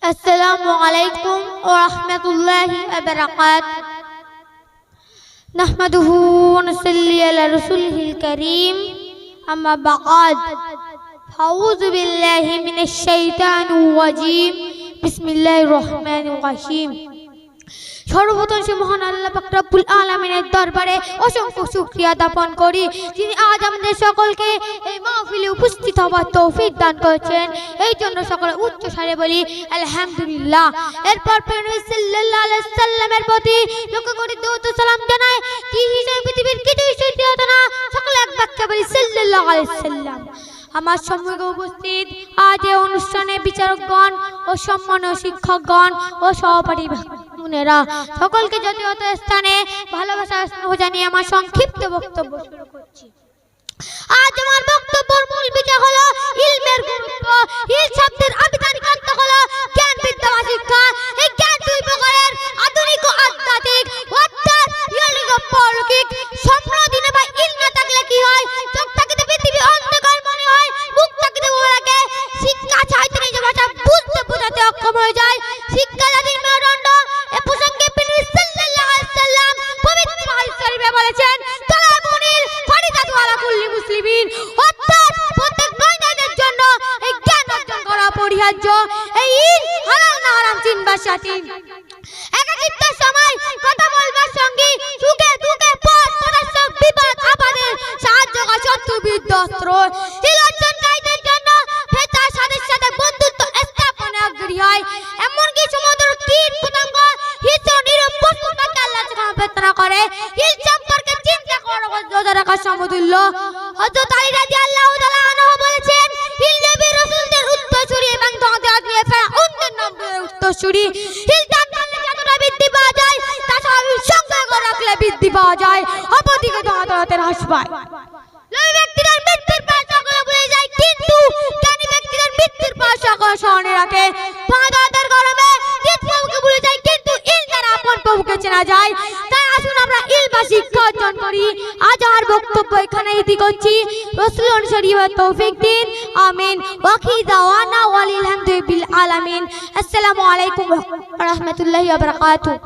अस्सलामु अलैकुम व रहमतुल्लाहि व बरकातुहू। नहमदुहू व नसल्ली अला रसूलिहिल करीम, अम्मा बाद। अऊज़ु बिल्लाहि मिनश शैतानिर रजीम, बिस्मिल्लाहिर रहमानिर रहीम। সর্বপ্রথম সে মহান আল্লাহ পাক রব্বুল আলামিনের দরবারে অসংখ্য শুকরিয়া জ্ঞাপন করি, যিনি আজ আমাদের সকলকে এই মাহফিলে উপস্থিত হওয়ার তৌফিক দান করেছেন। এই জন্য সকলে উচ্চ স্বরে বলি আলহামদুলিল্লাহ। এরপর নবী সাল্লাল্লাহু আলাইহি সাল্লামের প্রতি লক্ষ কোটি দরুদ ও সালাম জানাই। কি হিসেবে পৃথিবীর কিছু হিসেবে হতো না, সকলে এক বাক্যে বলি সাল্লাল্লাহু আলাইহি সাল্লাম। আমার সম্মুখে উপস্থিত আজ এই অনুষ্ঠানে বিচারকগণ ও সম্মানীয় শিক্ষকগণ ও সহপাঠী বোনেরা, সকলকে যথাযথ স্থানে ভালোবাসা স্নেহ জানিয়ে আমার সংক্ষিপ্ত বক্তব্য শুরু করছি। আজ আমার বক্তব্যের মূল বিষয় হলো ইলমের গুরুত্ব। ইল শব্দের আবিধানিক অর্থ হলো জ্ঞান, বিদ্যা বা শিক্ষা। এই জ্ঞান দুই প্রকারের, আধুনিক ও আধ্যাত্মিক। অর্থাৎ ইহলিক ও পরলৌকিক। সম্পূর্ণ বা ইল না থাকলে কি হয়? চোখ থাকিতে পৃথিবী অন্ধকার মনে হয়, মুখ থাকিতে বলে লাগে। শিক্ষা ছাড়াতে নিজের ভাষা বুঝতে বোঝাতে অক্ষম হয়ে যায়। শিক্ষা জাতির মেরুদণ্ড। এ প্রসঙ্গে নবী সাল্লাল্লাহু আলাইহি সাল্লাম পবিত্র হাদিস শরীফে বলেছেন, তালাবুল মুনির ফারিদাতু আলা কুল্লি মুসলিমিন। অর্থাৎ প্রত্যেক মুমিনের জন্য এই জ্ঞান অর্জন করা অপরিহার্য। এই ইল হালাল না হারাম চিনবার সাথী। একাকিত্বের সময় কথা বলবার সঙ্গী, সুখে দুঃখে পথ প্রদর্শক, বিপদ আপদে সাহায্যকারী, শত্রু বিধ্বস্ত। ইল অর্জনকারীদের জন্য ফেরেশতার সাথে বন্ধুত্ব স্থাপনে আগ্রহী হয়। এমনকি সমুদ্র কীট পতঙ্গ হিংস্র নিরীহ পশু পাখি আল্লাহ যখন প্রার্থনা করে, ইল সম্পর্কে চিন্তা করা রোজা রাখা সমতুল্য। হযরত আলী রাদিয়াল্লাহু তাআলা আনহু বলেছেন, ইল নবী রাসূলদের উত্তরসূরি এবং তোমাদের আগে অন্যের নম্বরের উত্তরসূরি। ইল দান করলে যতটা বৃদ্ধি পাওয়া যায়, তা স্বাভাবিক সংখ্যা রাখলে বৃদ্ধি পাওয়া যায়, অপরদিকে তোমাদের হ্রাস পায়। লোভী ব্যক্তিদের মৃত্যুর পর সকলে ভুলে যায়, কিন্তু জ্ঞানী ব্যক্তিদের মৃত্যুর পর সকলে স্মরণে রাখে। পাঁচদের গরমে জিত প্রভুকে ভুলে যায়, কিন্তু ইল দ্বারা আপন প্রভুকে চেনা যায়। তাই আসুন আমরা ইল বা শিক্ষা অর্জন করি। আজ আমার বক্তব্য এখানে ইতি করছি। রাসূল অনুসারী হওয়ার তৌফিক দিন, আমিন। ওয়াকি দাওয়ানা ওয়ালিল হামদুলিল্লাহি আলামিন। আসসালামু আলাইকুম ওয়া রাহমাতুল্লাহি ওয়া বারাকাতুহু।